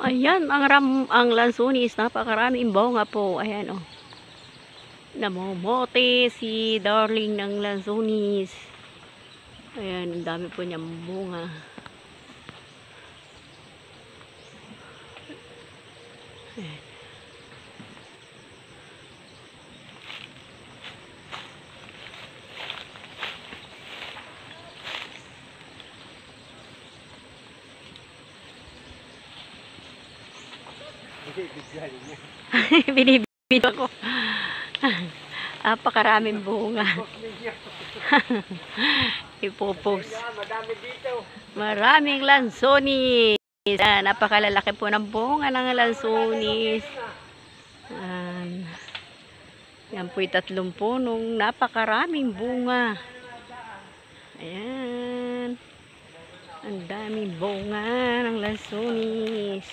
Ayan, ang lansunis, napakaraming bunga po. Ayan, oh. Namomote si darling ng lansunis. Ayan, ang dami po niyang bunga. Ayan. Binibidyo ko. Napakaraming bunga. Ipopost. Maraming lansonis. Napakalalaki po ng bunga ng lansonis. Yan po'y 3 punong napakaraming bunga. Ayan. Ang daming bunga ng lansonis.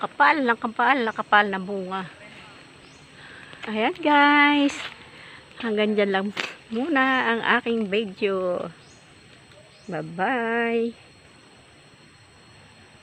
Kapal na bunga. Ayan guys. Hanggang dyan lang muna ang aking video. Bye-bye.